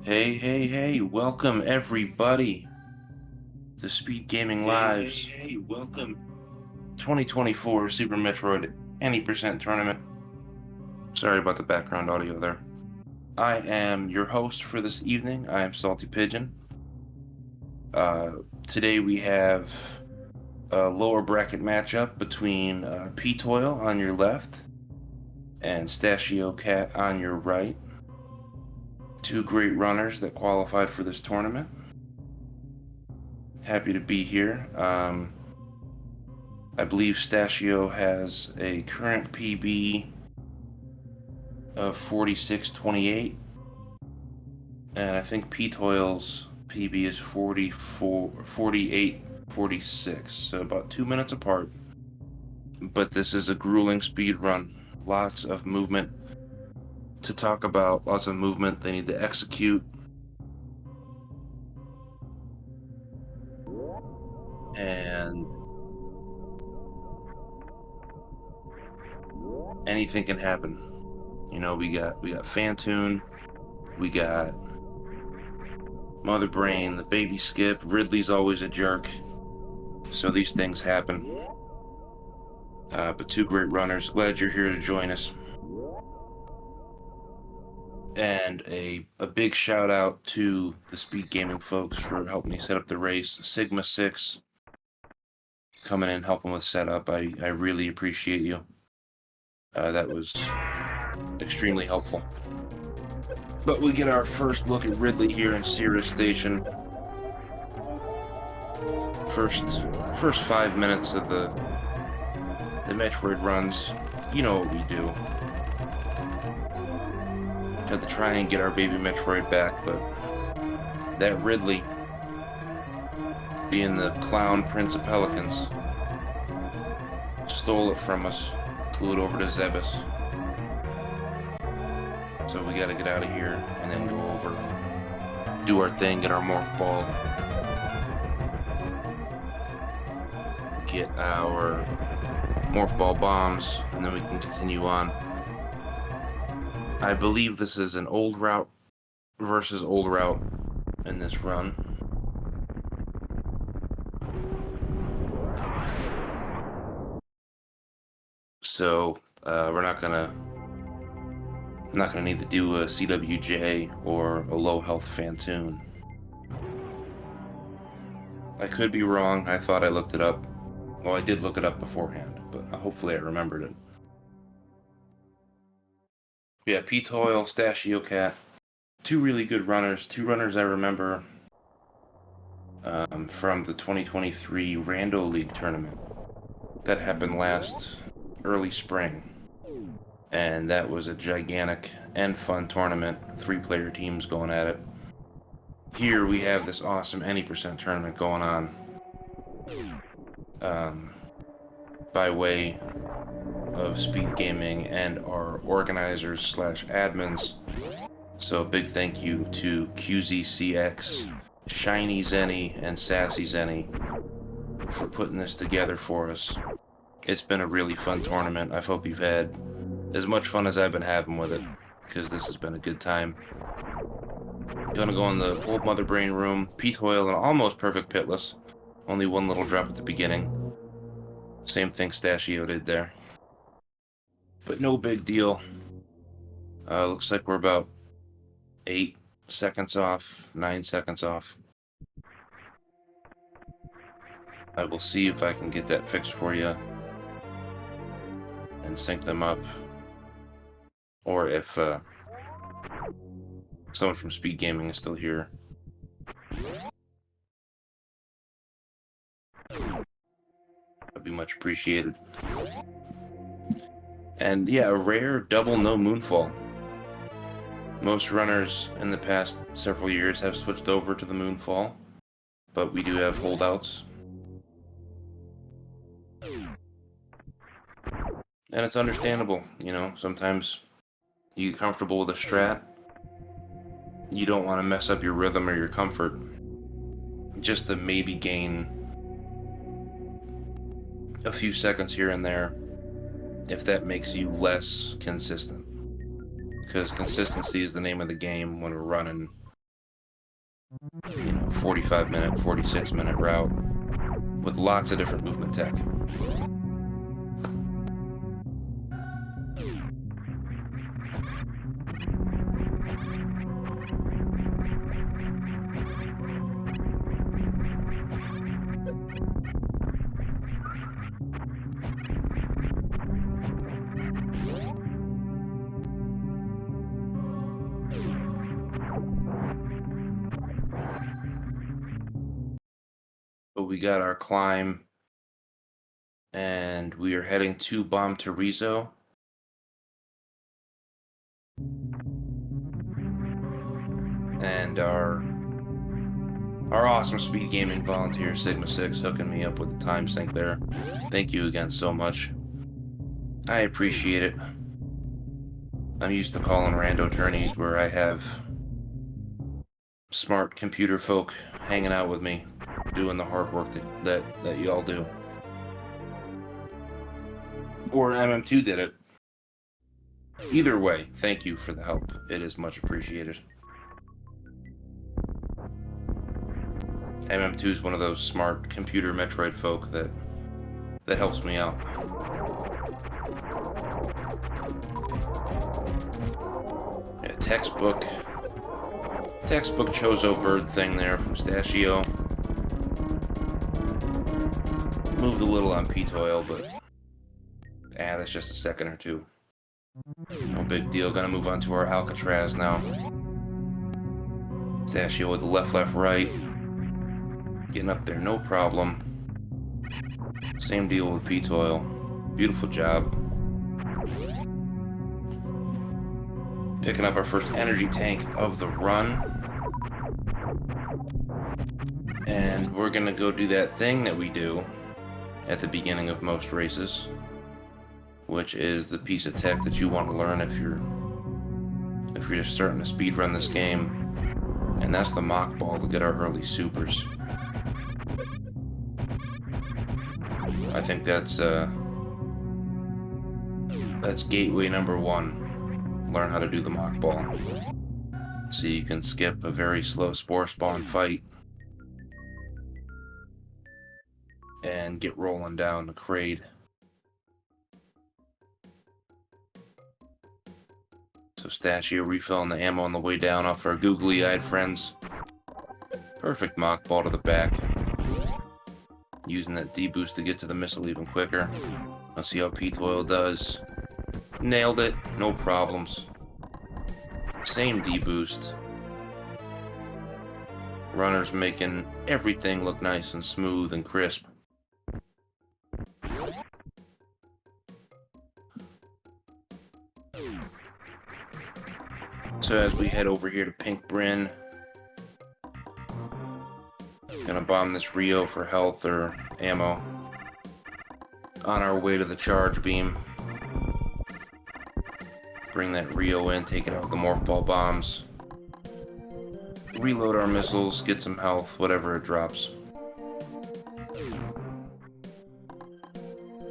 Hey, hey, hey, welcome everybody to Speedgaming Live's Welcome. 2024 Super Metroid Any Percent Tournament. Sorry about the background audio there. I am your host for this evening. I am Salty Pigeon. Today we have a lower bracket matchup between ptoil on your left and stashiocat on your right. Two great runners that qualified for this tournament. Happy to be here. I believe Stashio has a current PB of 46.28, and I think ptoil's PB is 48.46, so about 2 minutes apart. But this is a grueling speed run. Lots of movement to talk about, lots of movement they need to execute. And anything can happen. You know, we got Fantoon, we got Mother Brain, the baby Skip, Ridley's always a jerk. So these things happen. But two great runners. Glad you're here to join us. And a big shout out to the Speedgaming folks for helping me set up the race. Sigma 6 coming in helping with setup. I really appreciate you. That was extremely helpful. But we get our first look at Ridley here in Sirius Station. First 5 minutes of the Metroid runs, you know what we do. Had to try and get our baby Metroid back, but that Ridley, being the clown prince of pelicans, stole it from us, flew it over to Zebus. So we gotta get out of here and then go over, do our thing, get our morph ball, get our morph ball bombs, and then we can continue on. I believe this is an old route versus old route in this run. So we're not gonna need to do a CWJ or a low health Fantoon. I could be wrong. I thought I looked it up. Well, I did look it up beforehand, but hopefully I remembered it. Yeah, ptoil, stashiocat, two really good runners. Two runners I remember from the 2023 Rando League tournament that happened last early spring. And that was a gigantic and fun tournament. 3-player teams going at it. Here we have this awesome Any Percent tournament going on. By way of Speedgaming and our organizers / admins. So a big thank you to QZCX, Shiny Zenny, and Sassy Zenny for putting this together for us. It's been a really fun tournament. I hope you've had as much fun as I've been having with it, because this has been a good time. Gonna go in the old Mother Brain room, ptoil and almost perfect pitless. Only one little drop at the beginning. Same thing Stashio did there. But no big deal. Looks like we're about 8 seconds off, 9 seconds off. I will see if I can get that fixed for you and sync them up. Or if someone from Speedgaming is still here. That'd be much appreciated. And yeah, a rare double no moonfall. Most runners in the past several years have switched over to the moonfall, but we do have holdouts. And it's understandable, you know, sometimes you get comfortable with a strat. You don't want to mess up your rhythm or your comfort. Just to maybe gain a few seconds here and there, if that makes you less consistent. Because consistency is the name of the game when we're running 45-minute, 46-minute route with lots of different movement tech. But we got our climb, and we are heading to Bomb Terizo. And our awesome Speed Gaming volunteer, Sigma 6, hooking me up with the time sync there. Thank you again so much. I appreciate it. I'm used to calling rando tourneys where I have smart computer folk hanging out with me, doing the hard work that y'all do. Or MM2 did it. Either way, thank you for the help. It is much appreciated. MM2 is one of those smart computer Metroid folk that helps me out. Yeah, textbook Chozo bird thing there from Stashio. Moved a little on ptoil, but that's just a second or two. No big deal. Gonna move on to our Alcatraz now. Stashio with the left, right. Getting up there, no problem. Same deal with ptoil. Beautiful job. Picking up our first energy tank of the run. And we're gonna go do that thing that we do at the beginning of most races, which is the piece of tech that you want to learn if you're just starting to speedrun this game, and that's the mock ball to get our early supers. I think that's gateway number 1. Learn how to do the mock ball, so you can skip a very slow spore spawn fight and get rolling down the crate. So Stashio refilling the ammo on the way down off our googly-eyed friends. Perfect mock ball to the back. Using that D-boost to get to the missile even quicker. Let's see how ptoil does. Nailed it, no problems. Same D-boost. Runner's making everything look nice and smooth and crisp. So as we head over here to Pink Bryn, gonna bomb this Rio for health or ammo. On our way to the charge beam. Bring that Rio in, take it out with the morph ball bombs. Reload our missiles, get some health, whatever it drops.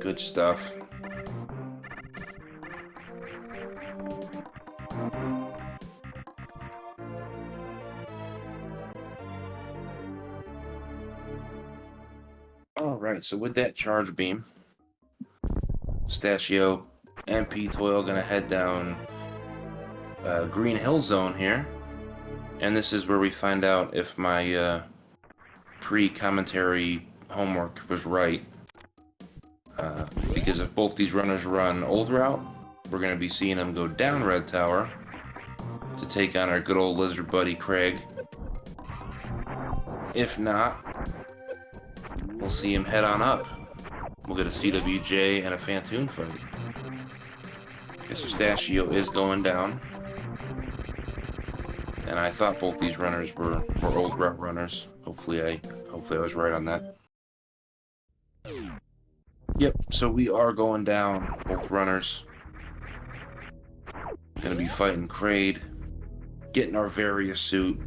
Good stuff. Alright, so with that charge beam, Stashio and ptoil gonna head down Green Hill Zone here. And this is where we find out if my pre-commentary homework was right. Because if both these runners run Old Route, we're gonna be seeing them go down Red Tower to take on our good old lizard buddy Craig. If not, we'll see him head on up. We'll get a CWJ and a Phantoon fight. Okay, so Stashio is going down. And I thought both these runners were Old Route runners. Hopefully I was right on that. Yep, so we are going down, both runners. Gonna be fighting Kraid, getting our Varia suit,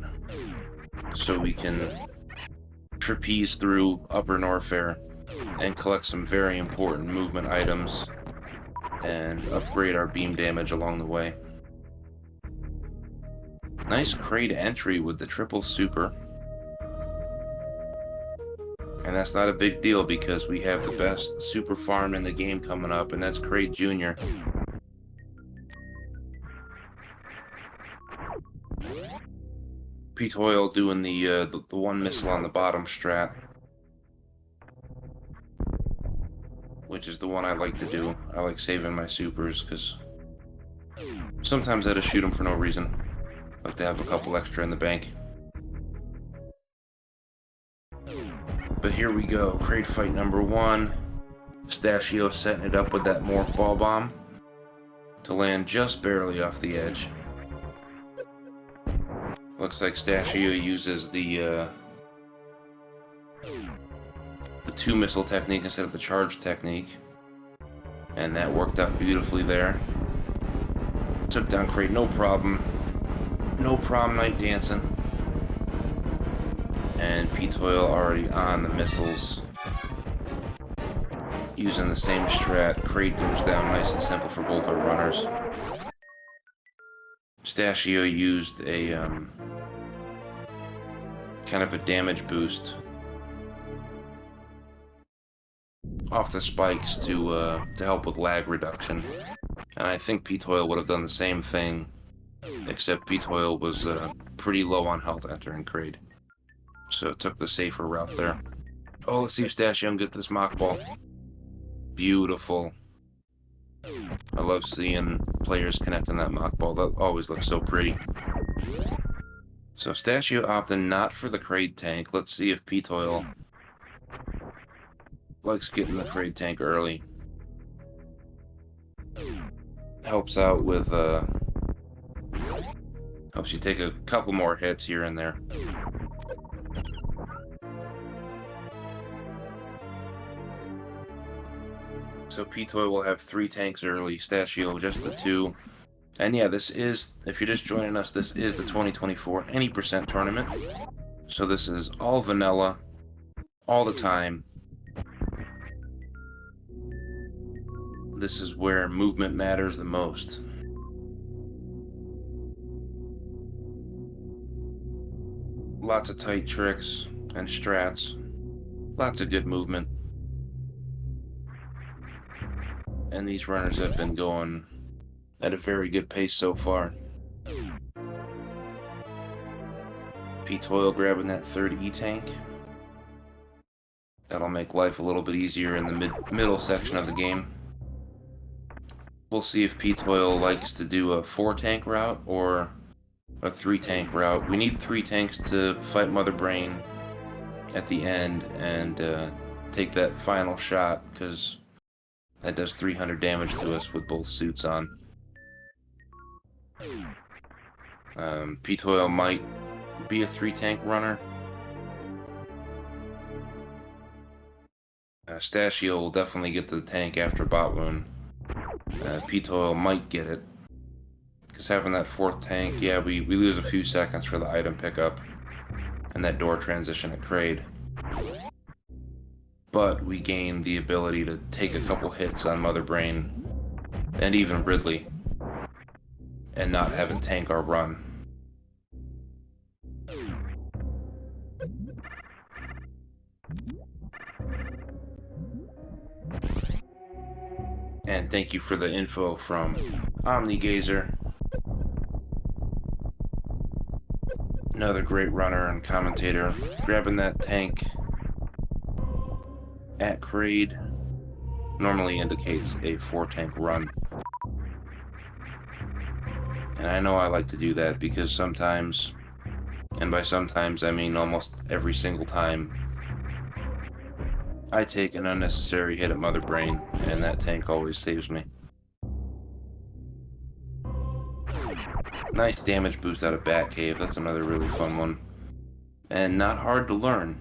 so we can trapeze through Upper Norfair and collect some very important movement items and upgrade our beam damage along the way. Nice Kraid entry with the triple super. And that's not a big deal because we have the best super farm in the game coming up, and that's Kraid Jr. ptoil doing the one missile on the bottom strat, which is the one I like to do. I like saving my supers because sometimes I just shoot them for no reason. I like to have a couple extra in the bank. But here we go, Kraid fight number 1. Stashio setting it up with that morph ball bomb to land just barely off the edge. Looks like Stashio uses the 2 missile technique instead of the charge technique, and that worked out beautifully there. Took down Kraid, no problem. No prom night dancing. And ptoil already on the missiles. Using the same strat, Kraid goes down nice and simple for both our runners. Stashio used a kind of a damage boost off the spikes to help with lag reduction. And I think ptoil would have done the same thing, except ptoil was pretty low on health entering Kraid. So it took the safer route there. Oh, let's see if Stashio can get this mock ball. Beautiful. I love seeing players connecting that mock ball. That always looks so pretty. So Stashio opted not for the Kraid tank. Let's see if ptoil likes getting the Kraid tank early. Helps out with, helps you take a couple more hits here and there. So ptoil will have 3 tanks early, Stashio just the 2. And yeah, this is, if you're just joining us, this is the 2024 Any Percent Tournament. So this is all vanilla, all the time. This is where movement matters the most. Lots of tight tricks and strats. Lots of good movement. And these runners have been going at a very good pace so far. ptoil grabbing that 3rd E-tank. That'll make life a little bit easier in the middle section of the game. We'll see if ptoil likes to do a 4-tank route or a 3-tank route. We need 3 tanks to fight Mother Brain at the end and take that final shot, because that does 300 damage to us with both suits on. ptoil might be a 3-tank runner. Stashio will definitely get the tank after bot wound. ptoil might get it, because having that 4th tank, yeah, we lose a few seconds for the item pickup and that door transition at Kraid. But we gain the ability to take a couple hits on Mother Brain and even Ridley and not have it tank our run. And thank you for the info from OmniGazer. Another great runner and commentator. Grabbing that tank at Kraid normally indicates a 4-tank run. And I know I like to do that because sometimes, and by sometimes I mean almost every single time, I take an unnecessary hit at Mother Brain, and that tank always saves me. Nice damage boost out of Batcave, that's another really fun one. And not hard to learn.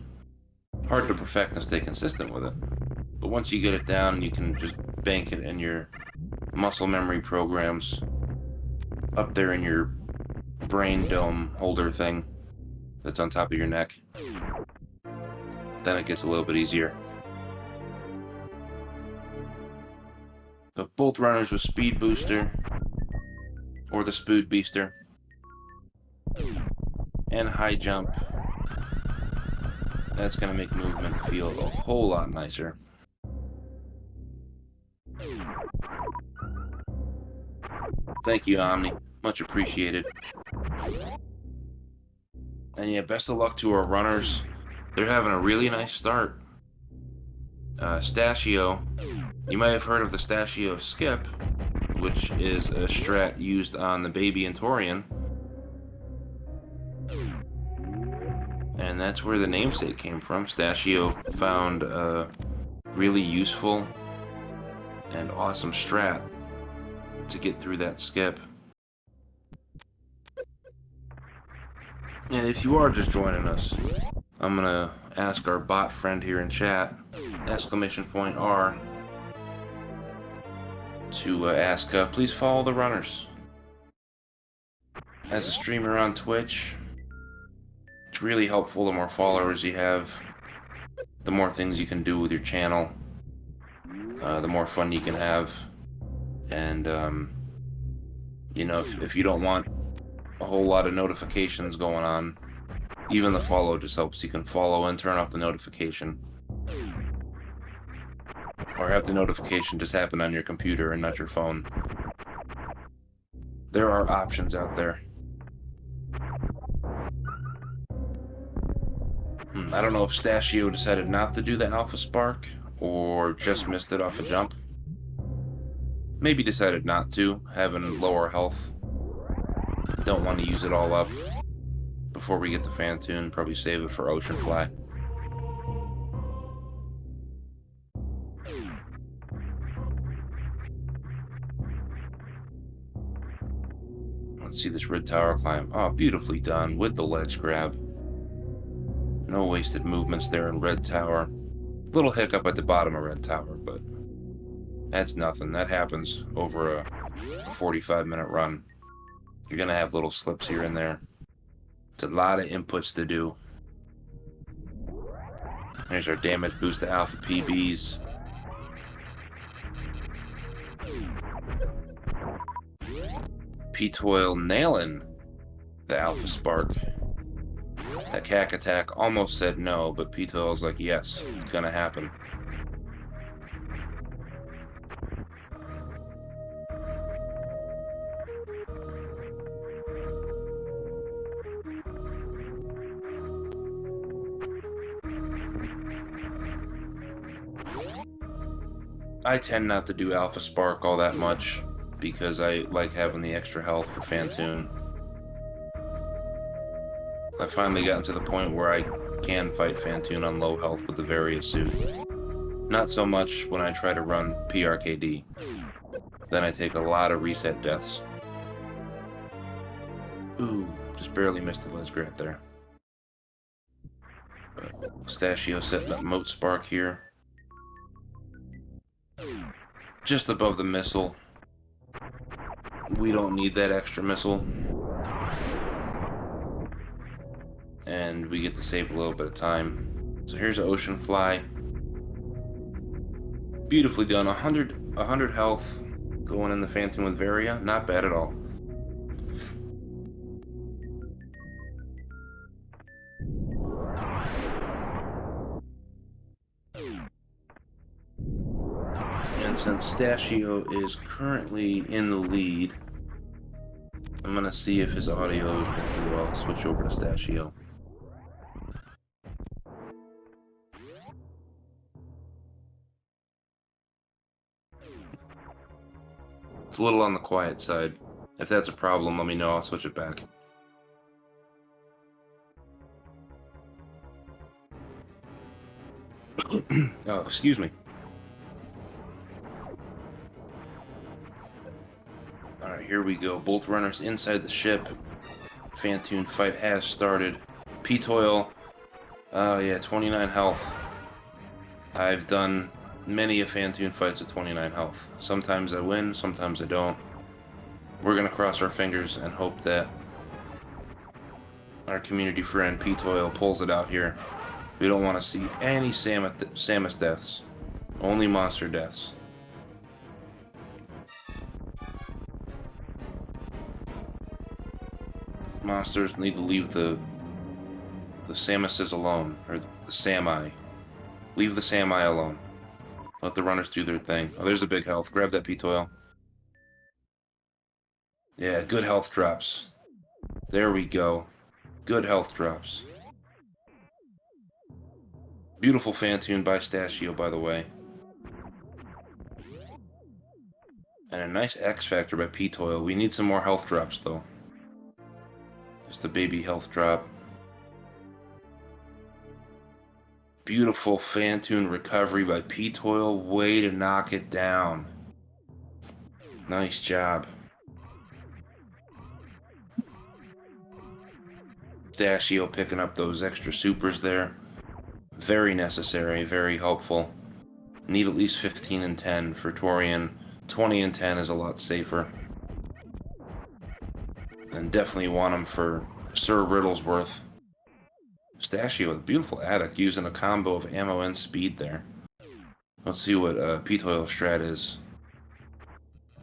Hard to perfect and stay consistent with it. But once you get it down, you can just bank it in your muscle memory programs up there in your brain dome holder thing that's on top of your neck. Then it gets a little bit easier. But both runners with Speed Booster, or the Spood Beaster, and High Jump, That's going to make movement feel a whole lot nicer. Thank you, Omni. Much appreciated. And yeah, best of luck to our runners. They're having a really nice start. Stashio. You might have heard of the Stashio Skip, which is a strat used on the Baby Antorian. And that's where the namesake came from. Stashio found a really useful and awesome strat to get through that skip. And if you are just joining us, I'm gonna ask our bot friend here in chat, !R, to ask, please follow the runners. As a streamer on Twitch, it's really helpful. The more followers you have, the more things you can do with your channel, the more fun you can have. And, you know, if you don't want a whole lot of notifications going on, even the follow just helps. You can follow and turn off the notification. Or have the notification just happen on your computer and not your phone. There are options out there. I don't know if Stashio decided not to do the Alpha Spark, or just missed it off a jump. Maybe decided not to, having lower health. Don't want to use it all up before we get to Phantoon. Probably save it for Oceanfly. Let's see this red tower climb. Oh, beautifully done with the ledge grab. No wasted movements there in red tower. Little hiccup at the bottom of red tower, but that's nothing. That happens over a 45-minute run. You're gonna have little slips here and there. It's a lot of inputs to do. There's our damage boost to Alpha PBs. Ptoil nailing the Alpha Spark. That cack attack almost said no, but Ptoil's like, yes, it's gonna happen. I tend not to do Alpha Spark all that much, because I like having the extra health for Phantoon. I've finally gotten to the point where I can fight Phantoon on low health with the Varia suit. Not so much when I try to run PRKD. Then I take a lot of reset deaths. Ooh, just barely missed the ledge grab there. Stashio setting up Moat Spark here. Just above the missile. We don't need that extra missile. And we get to save a little bit of time. So here's an Oceanfly. Beautifully done. 100 health going in the Phantom with Varia. Not bad at all. And since Stashio is currently in the lead, I'm going to see if his audio is working well. I'll switch over to Stashio. It's a little on the quiet side. If that's a problem, let me know. I'll switch it back. Oh, excuse me. Alright, here we go. Both runners inside the ship. Phantoon fight has started. Ptoil. Oh yeah, 29 health. I've done many a Phantoon fights with 29 health. Sometimes I win, sometimes I don't. We're gonna cross our fingers and hope that our community friend Ptoil pulls it out here. We don't want to see any Samus deaths. Only monster deaths. Monsters need to leave the the Samuses alone, or the Sami. Leave the Sami alone. Let the runners do their thing. Oh, there's a big health. Grab that ptoil. Yeah, good health drops. There we go. Good health drops. Beautiful fan tune by Stashio, by the way. And a nice X Factor by ptoil. We need some more health drops, though. Just a baby health drop. Beautiful fan tune recovery by ptoil. Way to knock it down. Nice job. Stashio picking up those extra supers there. Very necessary, very helpful. Need at least 15 and 10 for Torian. 20 and 10 is a lot safer. And definitely want them for Sir Riddlesworth. Stashio with a beautiful attic using a combo of ammo and speed there. Let's see what ptoil strat is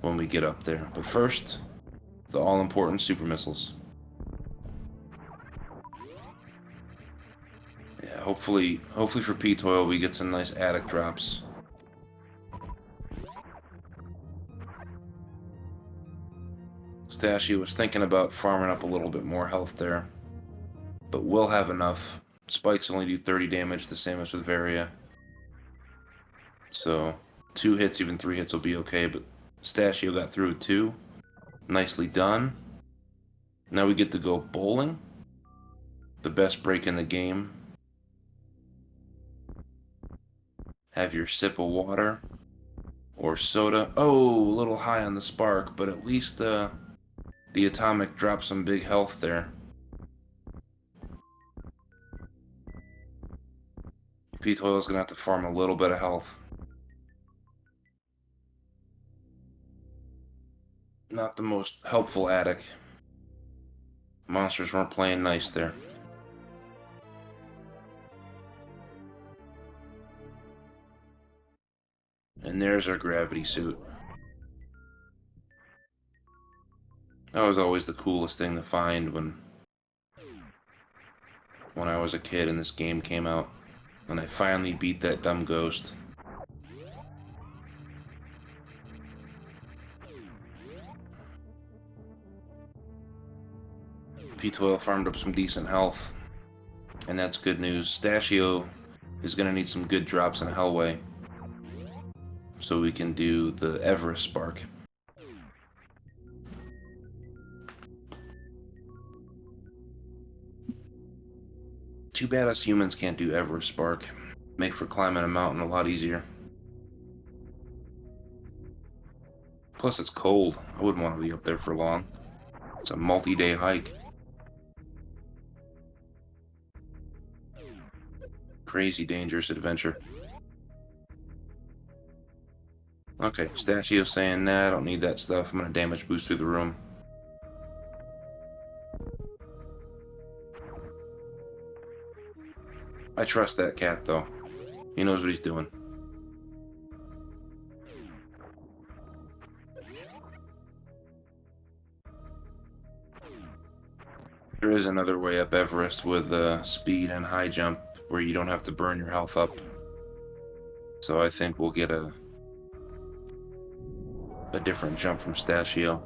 when we get up there. But first, the all-important super missiles. Yeah, hopefully for ptoil we get some nice attic drops. Stashio was thinking about farming up a little bit more health there, but we'll have enough. Spikes only do 30 damage, the same as with Varia. So 2 hits, even 3 hits will be okay, but Stashio got through with 2. Nicely done. Now we get to go bowling. The best break in the game. Have your sip of water or soda. Oh, a little high on the spark, but at least the atomic dropped some big health there. ptoil is going to have to farm a little bit of health. Not the most helpful attic. Monsters weren't playing nice there. And there's our gravity suit. That was always the coolest thing to find when I was a kid and this game came out. And I finally beat that dumb ghost. ptoil farmed up some decent health. And that's good news. Stashio is going to need some good drops in Hellway. So we can do the Everest Spark. Too bad us humans can't do Everest Spark. Make for climbing a mountain a lot easier. Plus it's cold. I wouldn't want to be up there for long. It's a multi-day hike. Crazy dangerous adventure. Okay, Stashio's saying, nah, I don't need that stuff. I'm gonna damage boost through the room. I trust that cat, though. He knows what he's doing. There is another way up Everest with speed and high jump where you don't have to burn your health up. So I think we'll get a different jump from Stashio.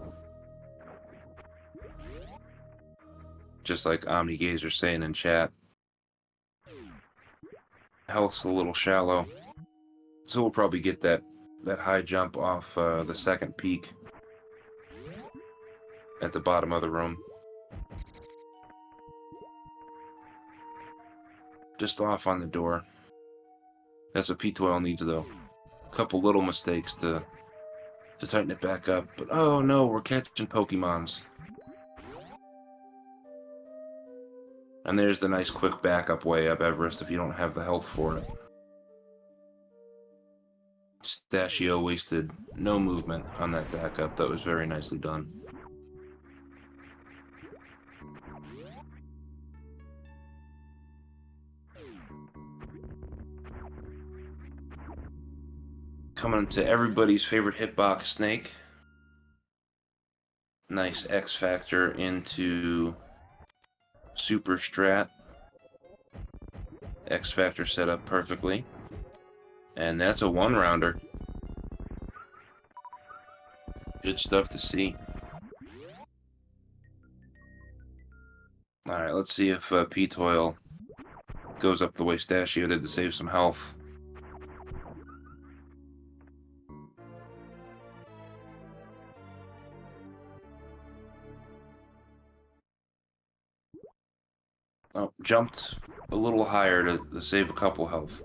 Just like OmniGazer's saying in chat. Health's a little shallow. So we'll probably get that high jump off the second peak at the bottom of the room. Just off on the door. That's what ptoil needs, though. A couple little mistakes to tighten it back up. But oh no, we're catching Pokemons. And there's the nice quick backup way up Everest if you don't have the health for it. Stashio wasted no movement on that backup. That was very nicely done. Coming to everybody's favorite hitbox, Snake. Nice X Factor into Super Strat. X Factor set up perfectly. And that's a one-rounder. Good stuff to see. Alright, let's see if ptoil goes up the way Stashio did to save some health. Oh, jumped a little higher to save a couple health.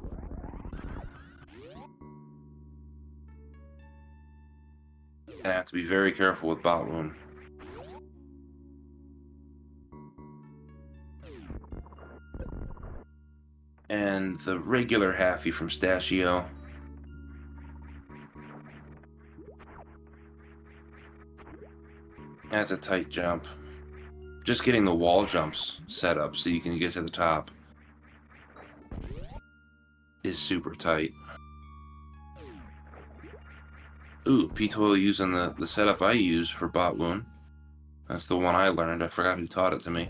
Gonna have to be very careful with bot wound. And the regular halfie from Stashio. That's a tight jump. Just getting the wall jumps set up so you can get to the top is super tight. Ooh, ptoil using the setup I use for bot wound. That's the one I learned. I forgot who taught it to me.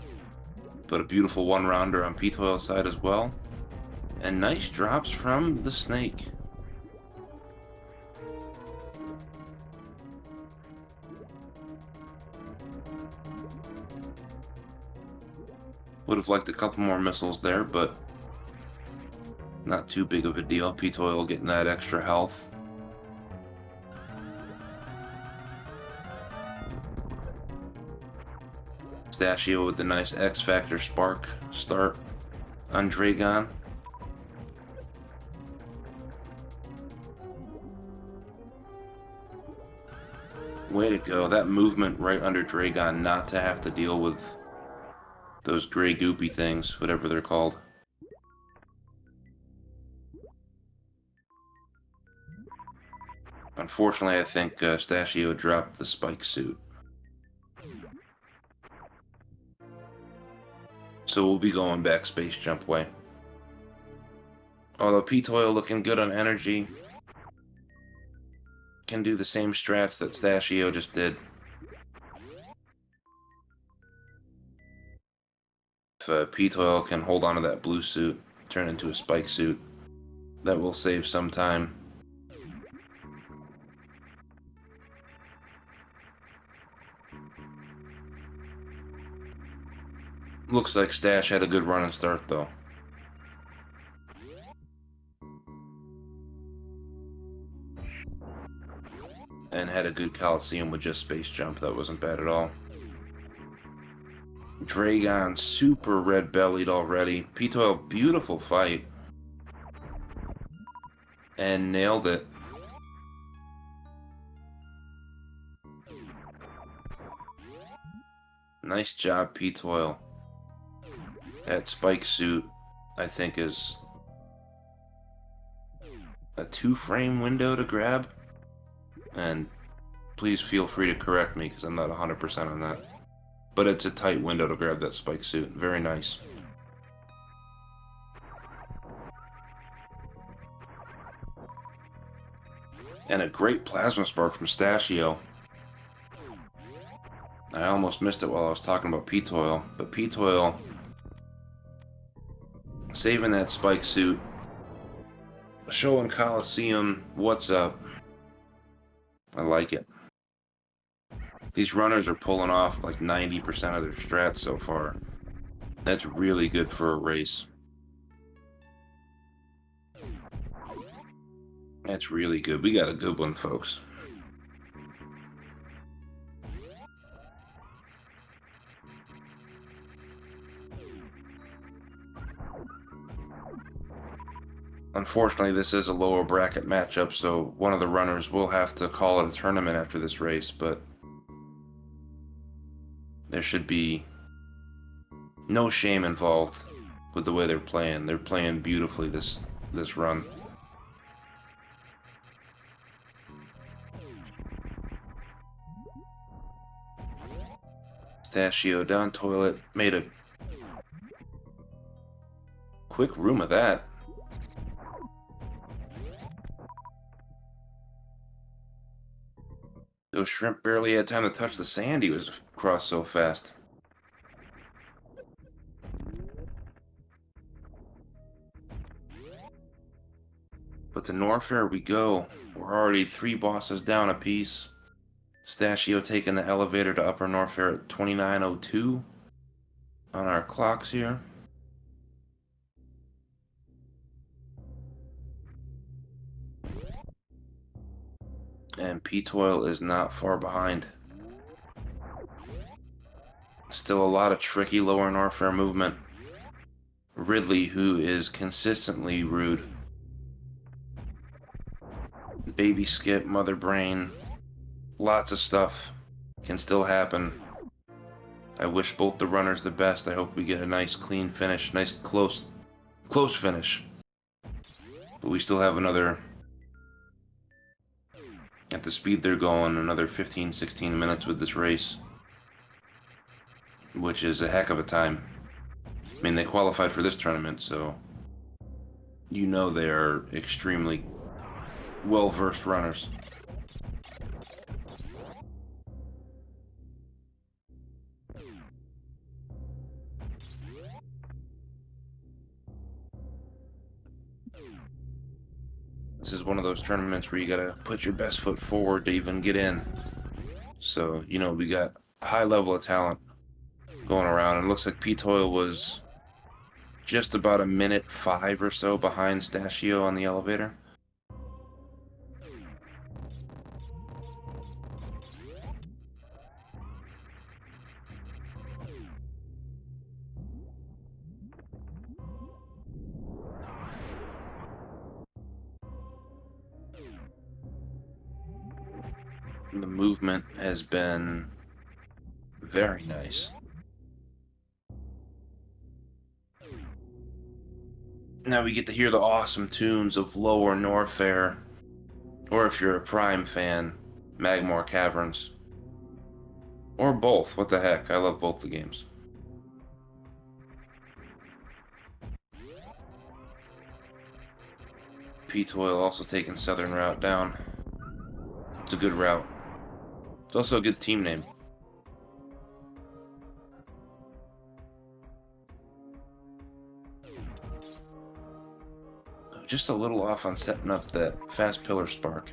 But a beautiful one-rounder on ptoil's side as well. And nice drops from the snake. Would have liked a couple more missiles there, but not too big of a deal. ptoil getting that extra health. Stashio with the nice X Factor spark start on Dragon. Way to go. That movement right under Dragon, not to have to deal with those gray goopy things, whatever they're called. Unfortunately, I think Stashio dropped the spike suit. So we'll be going back space jump way. Although ptoil looking good on energy. Can do the same strats that Stashio just did. If ptoil can hold on to that blue suit, turn into a spike suit, that will save some time. Looks like Stash had a good run and start though. And had a good Coliseum with just space jump. That wasn't bad at all. Dragon super red bellied already. ptoil, beautiful fight. And nailed it. Nice job, ptoil. That spike suit, I think, is a 2-frame window to grab. And please feel free to correct me because I'm not 100% on that. But it's a tight window to grab that spike suit. Very nice. And a great plasma spark from Stashio. I almost missed it while I was talking about ptoil, but ptoil saving that spike suit, showing Coliseum what's up. I like it. These runners are pulling off like 90% of their strats so far. That's really good for a race. That's really good. We got a good one, folks. Unfortunately, this is a lower bracket matchup, so one of the runners will have to call it a tournament after this race, but there should be no shame involved with the way they're playing. They're playing beautifully this run. Stashio down toilet, made a quick room of that. Those shrimp barely had time to touch the sand. He was across so fast. But to Norfair we go. We're already 3 bosses down a piece. Stashio taking the elevator to Upper Norfair at 29:02 on our clocks here. And ptoil is not far behind. Still a lot of tricky Lower Norfair movement. Ridley, who is consistently rude. Baby skip, mother brain. Lots of stuff can still happen. I wish both the runners the best. I hope we get a nice clean finish, nice close finish. But we still have another, at the speed they're going, another 15-16 minutes with this race, which is a heck of a time. I mean, they qualified for this tournament, so you know they are extremely well-versed runners. This is one of those tournaments where you gotta put your best foot forward to even get in. So, you know, we got a high level of talent going around, and it looks like ptoil was just about a minute 5 or so behind Stashio on the elevator. The movement has been very nice. Now we get to hear the awesome tunes of Lower Norfair, or if you're a Prime fan, Magmoor Caverns. Or both, what the heck, I love both the games. ptoil also taking Southern Route down. It's a good route. It's also a good team name. Just a little off on setting up that fast pillar spark.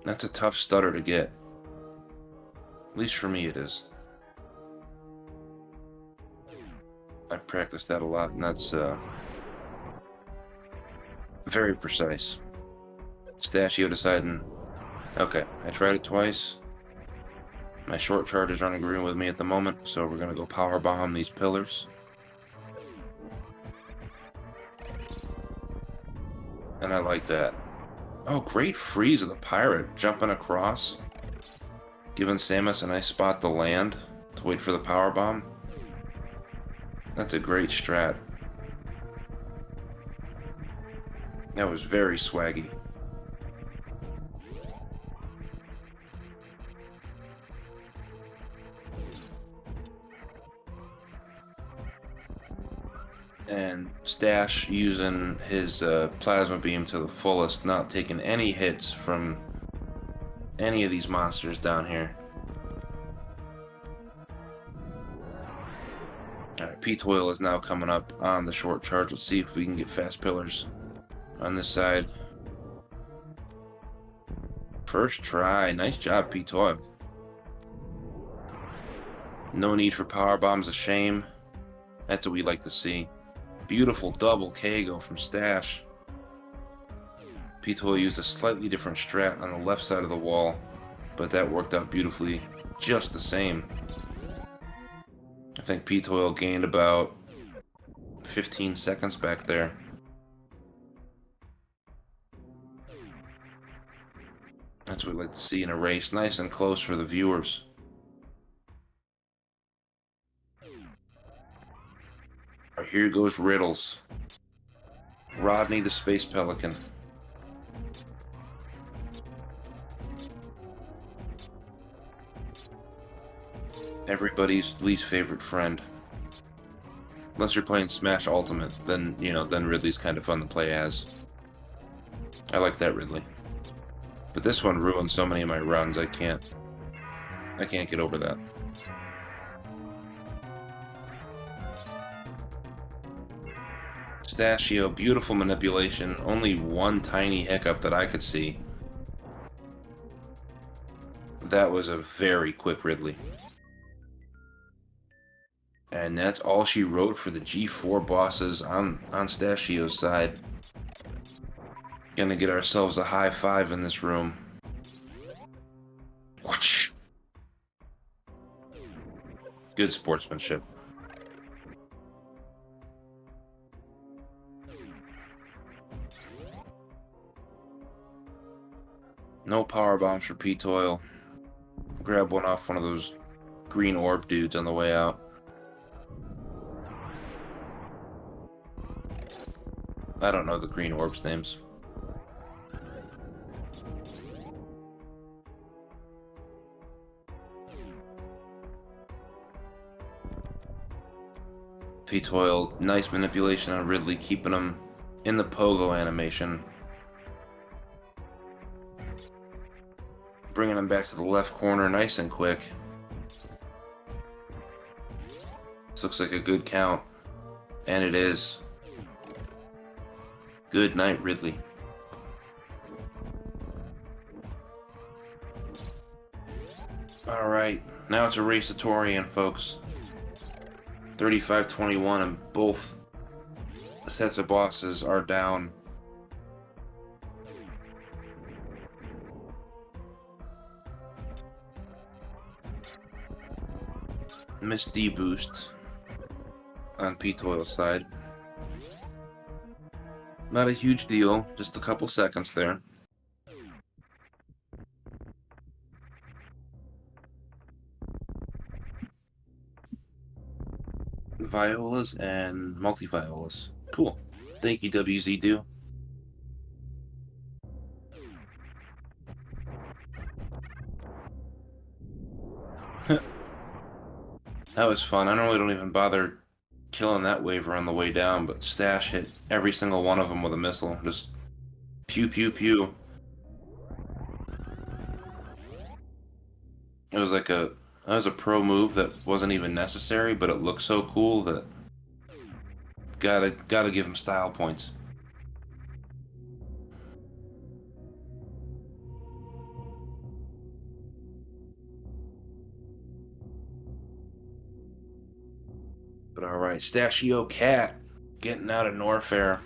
That's a tough stutter to get. At least for me it is. I practiced that a lot, and that's very precise. Stashio deciding, okay, I tried it twice. My short charges aren't agreeing with me at the moment, so we're gonna go power bomb these pillars. And I like that. Oh, great freeze of the pirate, jumping across. Giving Samus a nice spot to land, to wait for the power bomb. That's a great strat. That was very swaggy. And Stash using his plasma beam to the fullest, not taking any hits from any of these monsters down here. Alright, ptoil is now coming up on the short charge. Let's see if we can get fast pillars on this side. First try. Nice job, ptoil. No need for power bombs, a shame. That's what we like to see. Beautiful double KO from Stash. ptoil used a slightly different strat on the left side of the wall, but that worked out beautifully just the same. I think ptoil gained about 15 seconds back there. That's what we like to see in a race, nice and close for the viewers. Right, here goes Riddles. Rodney the Space Pelican. Everybody's least favorite friend. Unless you're playing Smash Ultimate, then, you know, then Ridley's kind of fun to play as. I like that Ridley. But this one ruined so many of my runs, I can't get over that. Stashio, beautiful manipulation. Only one tiny hiccup that I could see. That was a very quick Ridley. And that's all she wrote for the G4 bosses on Stashio's side. Gonna get ourselves a high five in this room. Whoosh. Good sportsmanship. No power bombs for ptoil. Grab one off one of those green orb dudes on the way out. I don't know the green orbs' names. Ptoil, nice manipulation on Ridley, keeping him in the pogo animation. Bringing him back to the left corner nice and quick. This looks like a good count. And it is. Good night, Ridley. Alright, now it's a race to Torian, folks. 35-21 and both sets of bosses are down. Miss D boost on ptoil's side. Not a huge deal, just a couple seconds there. Violas and multi-violas. Cool. Thank you, WZDo. That was fun. I normally don't even bother killing that waver on the way down, but Stash hit every single one of them with a missile. Just pew pew pew. It was like that was a pro move that wasn't even necessary, but it looked so cool that gotta give him style points. But alright, stashiocat getting out of Norfair.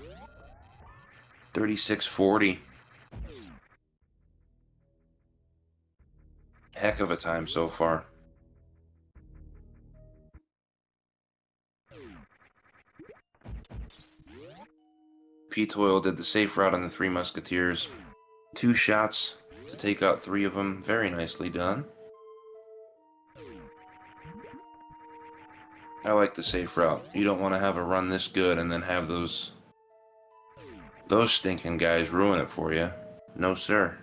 3640. Heck of a time so far. ptoil did the safe route on the Three Musketeers. 2 shots to take out 3 of them. Very nicely done. I like the safe route. You don't want to have a run this good and then have those stinking guys ruin it for you. No, sir.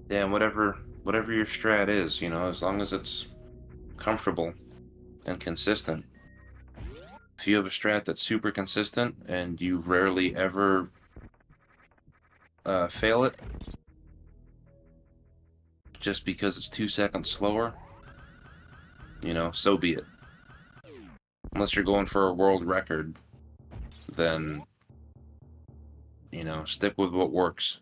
Yeah, whatever your strat is, you know, as long as it's comfortable and consistent. If you have a strat that's super consistent and you rarely ever fail it just because it's 2 seconds slower, you know, so be it. Unless you're going for a world record, then, you know, stick with what works.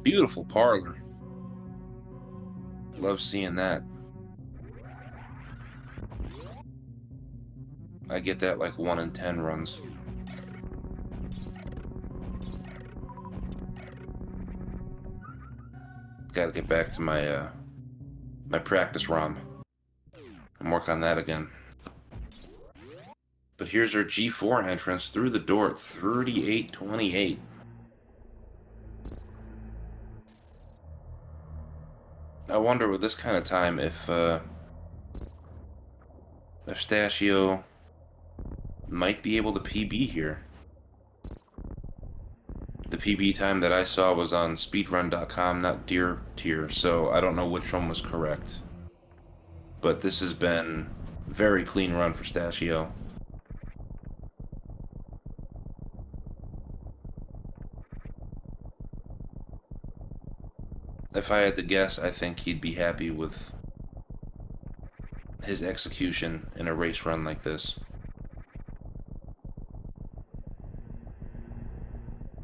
Beautiful parlor. Love seeing that. I get that like 1 in 10 runs. Gotta get back to my my practice ROM and work on that again. But here's our G4 entrance through the door at 38-28. I wonder with this kind of time if Stashio might be able to PB here. The PB time that I saw was on speedrun.com, not Deer Tier, so I don't know which one was correct. But this has been a very clean run for Stashio. If I had to guess, I think he'd be happy with his execution in a race run like this.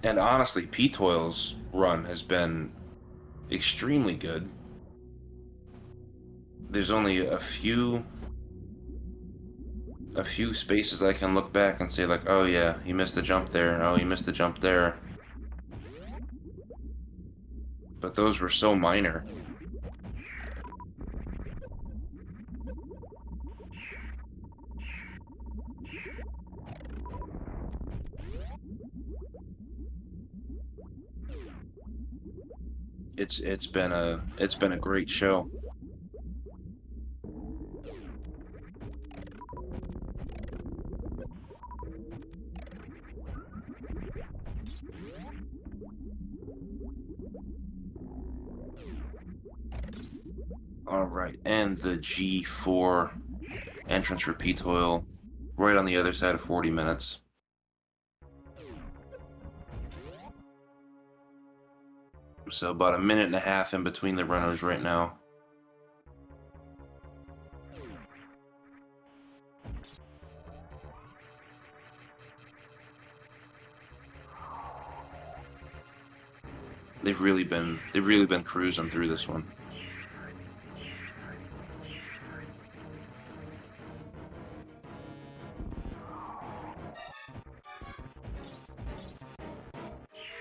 And honestly, ptoil's run has been extremely good. There's only a few spaces I can look back and say like, oh yeah, he missed the jump there. Oh, he missed the jump there. But those were so minor. It's been a great show. Alright, and the G4 entrance for ptoil right on the other side of 40 minutes. So about a minute and a half in between the runners right now. They've really been cruising through this one.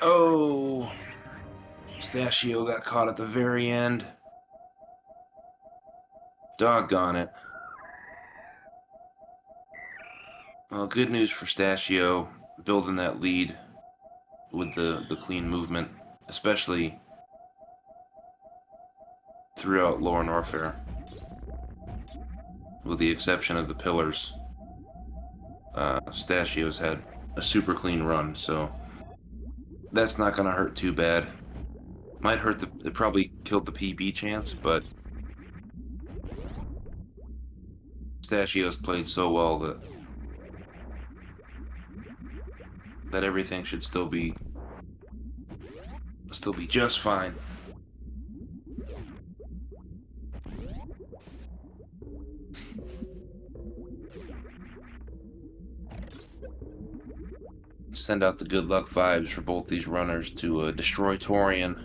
Oh, Stashio got caught at the very end. Doggone it. Well, good news for Stashio, building that lead with the clean movement, especially throughout Lower Norfair, with the exception of the pillars. Stashio's had a super clean run, so that's not gonna hurt too bad. Might hurt it probably killed the PB chance, but Stashio's played so well that everything should still be just fine. Send out the good luck vibes for both these runners to destroy Torian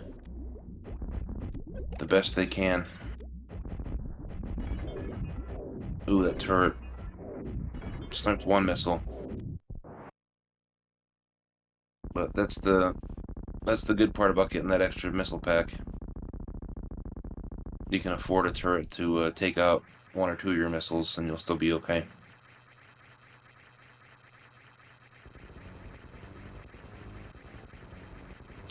the best they can. Ooh, that turret. Sniped one missile. But that's the good part about getting that extra missile pack. You can afford a turret to take out one or two of your missiles and you'll still be okay.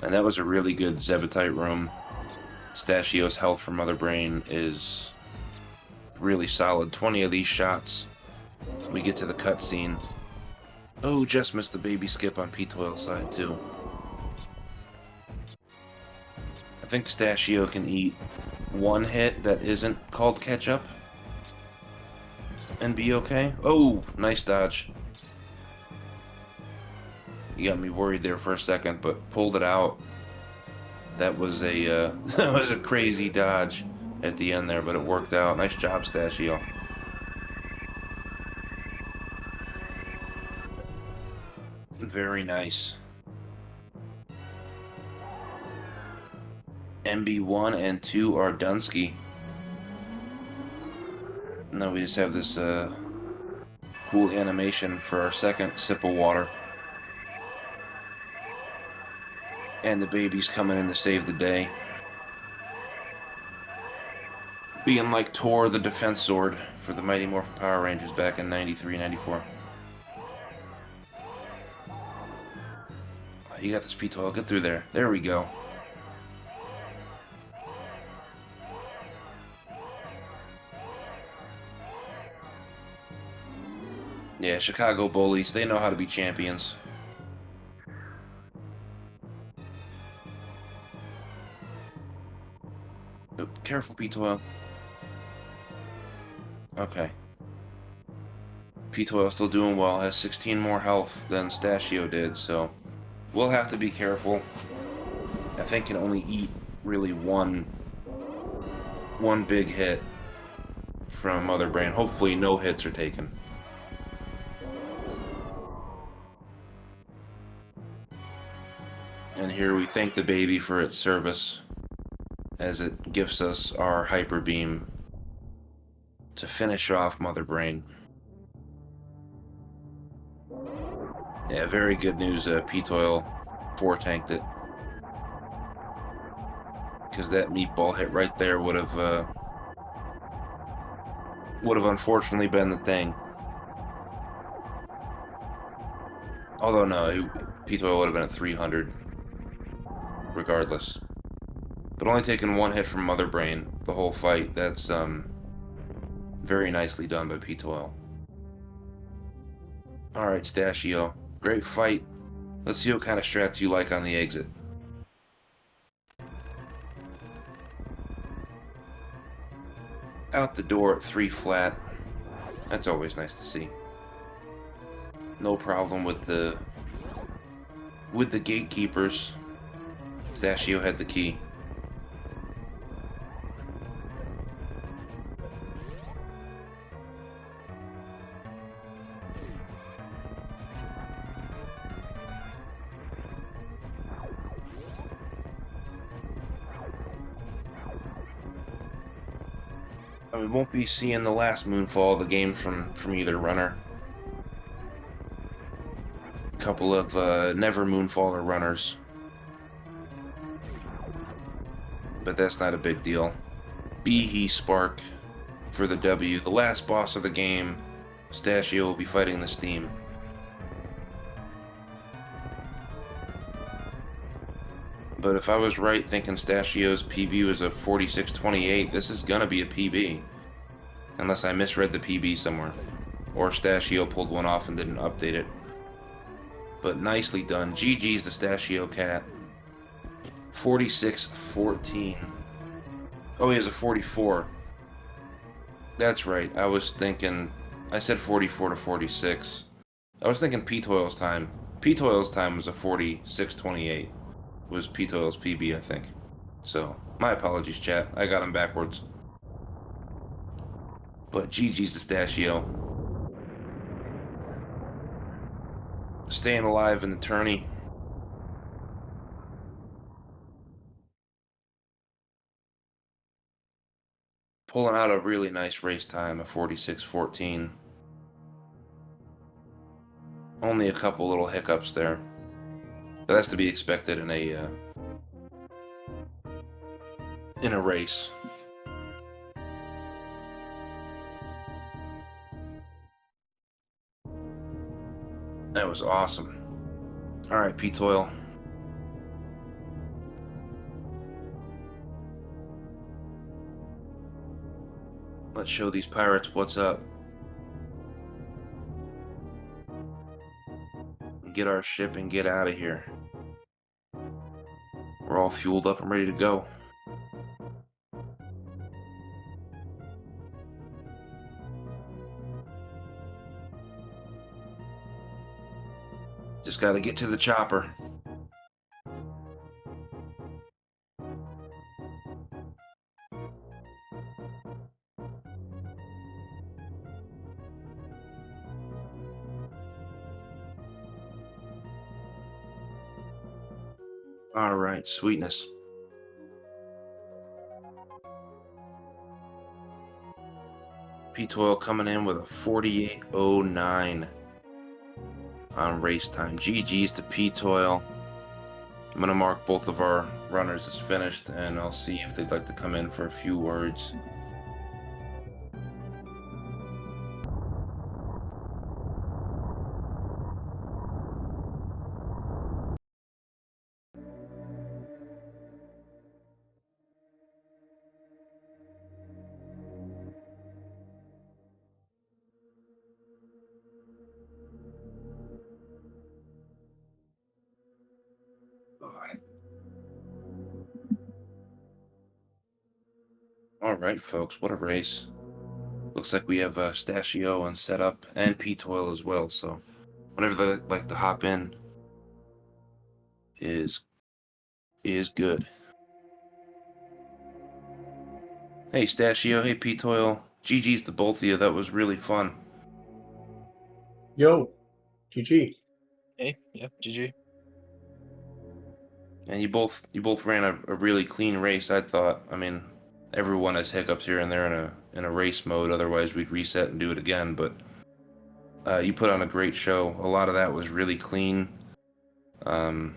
And that was a really good Zebutite room. Stashio's health from Mother Brain is really solid. 20 of these shots. We get to the cutscene. Oh, just missed the baby skip on ptoil's side too. I think Stashio can eat one hit that isn't called catch-up and be okay. Oh, nice dodge. You got me worried there for a second, but pulled it out. That was a that was a crazy dodge at the end there, but it worked out. Nice job, Stashio. Very nice. MB1 and 2 are Dunsky. Now we just have this cool animation for our second sip of water. And the baby's coming in to save the day. Being like Tor the Defense Sword for the Mighty Morphin Power Rangers back in 93, 94. You got this, ptoil. Get through there. There we go. Yeah, Chicago bullies. They know how to be champions. Oh, careful, ptoil. Okay. ptoil still doing well. Has 16 more health than Stashio did, so we'll have to be careful. I think can only eat really one big hit from Mother Brain. Hopefully no hits are taken. And here we thank the baby for its service as it gifts us our Hyper Beam to finish off Mother Brain. Yeah, very good news. ptoil 4-tanked it. Because that meatball hit right there would have unfortunately been the thing. Although no, ptoil would have been at 300 regardless. But only taking one hit from Mother Brain the whole fight. That's very nicely done by ptoil. Alright, Stashio. Great fight. Let's see what kind of strats you like on the exit. Out the door at 3 flat. That's always nice to see. No problem with the gatekeepers. Stashio had the key. We won't be seeing the last moonfall of the game from either runner. A couple of never moonfaller runners. But that's not a big deal. He Spark for the W. The last boss of the game. Stashio will be fighting the Steam. But if I was right thinking Stashio's PB was a 46.28, this is gonna be a PB. Unless I misread the PB somewhere. Or Stashio pulled one off and didn't update it. But nicely done. GG's the stashiocat. 46.14. Oh, he has a 44. That's right. I was thinking... I said 44 to 46. I was thinking ptoil's time. ptoil's time was a 46.28. Was ptoil's PB, I think. So, my apologies, chat. I got him backwards. But GG's to Stashio. Staying alive in the tourney. Pulling out a really nice race time of 46.14. Only a couple little hiccups there. But that's to be expected in a race. That was awesome. Alright, ptoil. Let's show these pirates what's up. Get our ship and get out of here. We're all fueled up and ready to go. Just gotta get to the chopper. Alright, sweetness. ptoil coming in with a 48.09 on race time. GG's to ptoil. I'm gonna mark both of our runners as finished, and I'll see if they'd like to come in for a few words. Alright, folks, what a race. Looks like we have Stashio on setup and ptoil as well, so whenever they like to hop in is good. Hey Stashio, hey ptoil. GG's to both of you. That was really fun. Yo, GG. Hey, yeah, GG. And you both ran a really clean race, I thought. I mean, everyone has hiccups here and there in a race mode, otherwise we'd reset and do it again, but you put on a great show. A lot of that was really clean. Um,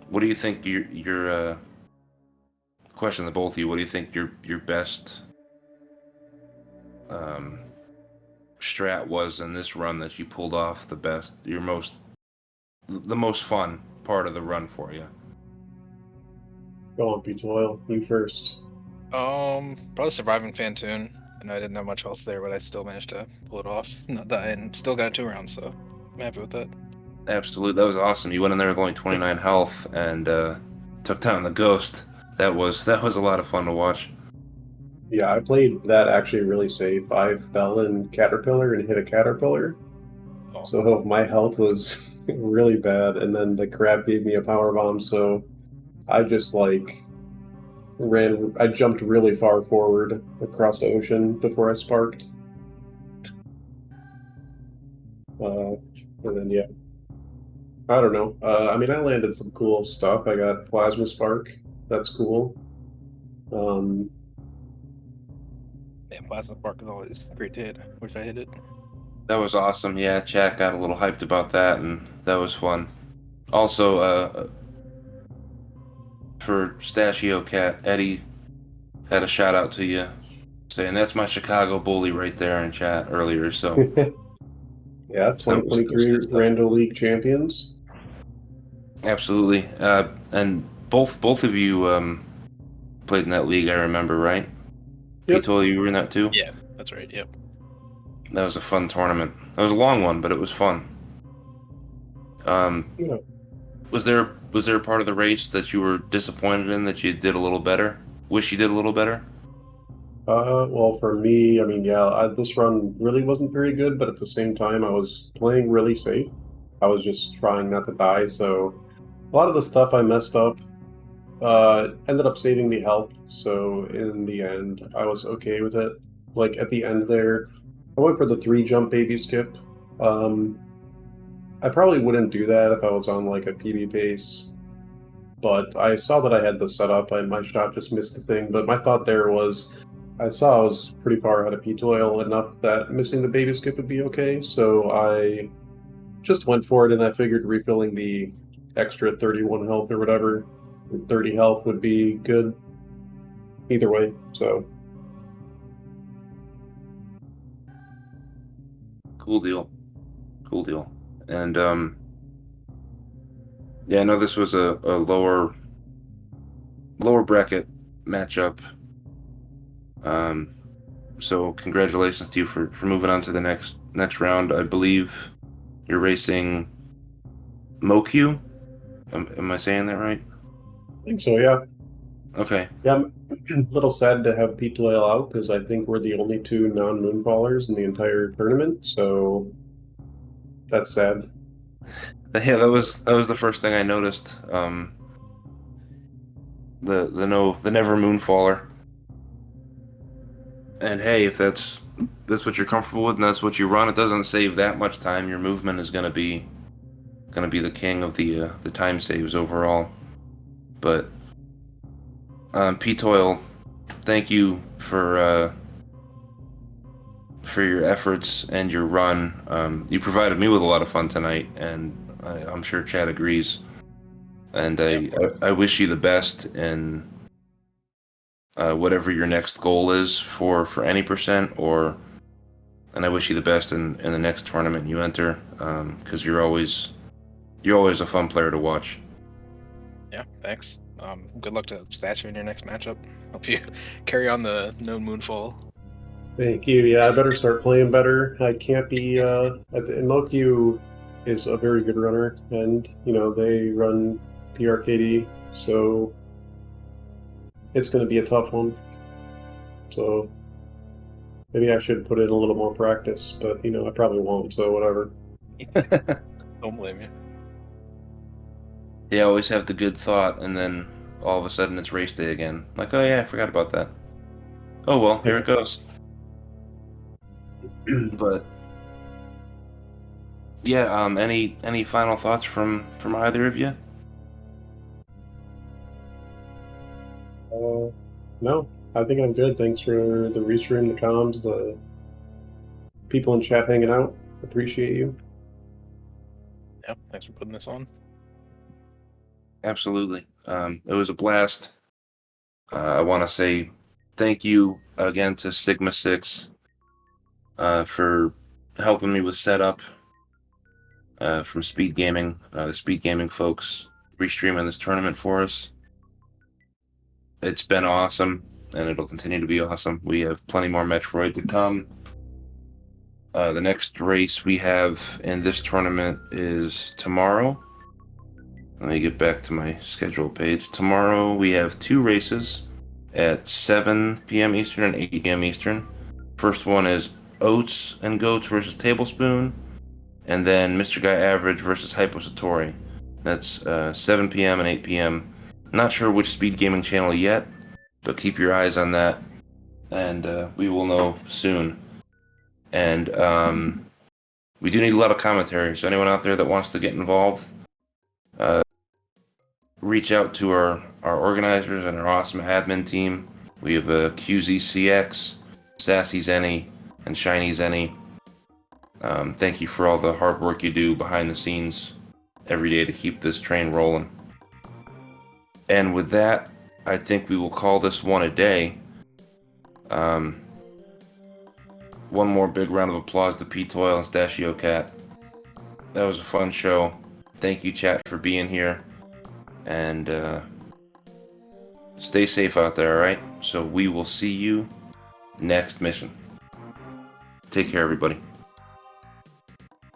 what do you think your question to both of you, what do you think your best um, strat was in this run that you pulled off the best, the most fun part of the run for you? Go on, ptoil. You first. Probably surviving Fantoon. I know I didn't have much health there, but I still managed to pull it off, not die, and still got 2 rounds, so I'm happy with that. Absolutely, that was awesome. You went in there with only 29 health and took down the ghost. That was a lot of fun to watch. Yeah, I played that actually really safe. I fell in Caterpillar and hit a Caterpillar, Oh, so my health was really bad. And then the crab gave me a power bomb, so I just like ran. I jumped really far forward across the ocean before I sparked. And then yeah, I don't know. I mean, I landed some cool stuff. I got plasma spark. That's cool. Um, yeah, Plasma Spark is always great to hit. Wish I hit it. That was awesome. Yeah, chat got a little hyped about that, and that was fun. Also, for stashiocat, Eddie had a shout out to you, saying that's my Chicago bully right there in chat earlier. So, Yeah, so that was 2023 good stuff. Rando League champions. Absolutely. And both of you played in that league. I remember, right? Yep. Pitola, you were in that too. Yeah, that's right. Yep. That was a fun tournament. That was a long one, but it was fun. Um, Yeah. was there a part of the race that you were disappointed in that you did a little better? Wish you did a little better? Well, for me, I mean, yeah, this run really wasn't very good, but at the same time, I was playing really safe. I was just trying not to die, so a lot of the stuff I messed up ended up saving me health. So in the end, I was okay with it. Like at the end there, I went for the 3 jump baby skip. Um, I probably wouldn't do that if I was on like a PB pace. But I saw that I had the setup and my shot just missed the thing. But my thought there was I saw I was pretty far ahead of ptoil enough that missing the baby skip would be okay. So I just went for it and I figured refilling the extra 31 health or whatever, 30 health would be good either way. So Cool deal. Cool deal. And yeah, I know this was a lower bracket matchup. Um, so congratulations to you for moving on to the next round. I believe you're racing Moku. Am I saying that right? I think so, yeah. Okay. Yeah, I'm a little sad to have ptoil out because I think we're the only 2 non-moonfallers in the entire tournament. So that's sad. Yeah, that was the first thing I noticed. The never moonfaller. And hey, if that's what you're comfortable with and that's what you run, it doesn't save that much time. Your movement is gonna be the king of the time saves overall. But ptoil, thank you for your efforts and your run. You provided me with a lot of fun tonight, and I'm sure Chad agrees. And Yep. I wish you the best in whatever your next goal is for any percent, and I wish you the best in the next tournament you enter, because you're always a fun player to watch. Yeah. Thanks. Good luck to Statue in your next matchup. Hope you carry on the no moonfall. Thank you. Yeah, I better start playing better. I can't be Moku is a very good runner and they run PRKD, so it's gonna be a tough one. So maybe I should put in a little more practice, but I probably won't, so whatever. Don't blame you. Yeah, always have the good thought, and then all of a sudden it's race day again. Like, oh yeah, I forgot about that. Oh well, here it goes. But yeah, any final thoughts from either of you? No, I think I'm good. Thanks for the restream, the comms, the people in chat hanging out. Appreciate you. Yeah, thanks for putting this on. Absolutely. It was a blast. I want to say thank you again to Sigma 6 for helping me with setup from Speed Gaming, the Speed Gaming folks restreaming this tournament for us. It's been awesome, and it'll continue to be awesome. We have plenty more Metroid to come. The next race we have in this tournament is tomorrow. Let me get back to my schedule page. Tomorrow we have 2 races at 7 p.m. Eastern and 8 p.m. Eastern. First one is Oats and Goats versus Tablespoon, and then Mr. Guy Average versus Hypo Satori. That's 7 p.m. and 8 p.m. Not sure which Speed Gaming channel yet, but keep your eyes on that, and we will know soon. And we do need a lot of commentary, so anyone out there that wants to get involved, reach out to our organizers and our awesome admin team. We have QZCX, Sassy Zenny, and Shiny Zenny. Thank you for all the hard work you do behind the scenes every day to keep this train rolling. And with that, I think we will call this one a day. One more big round of applause to ptoil and stashiocat. That was a fun show. Thank you, chat, for being here. And stay safe out there, alright? So we will see you next mission. Take care, everybody.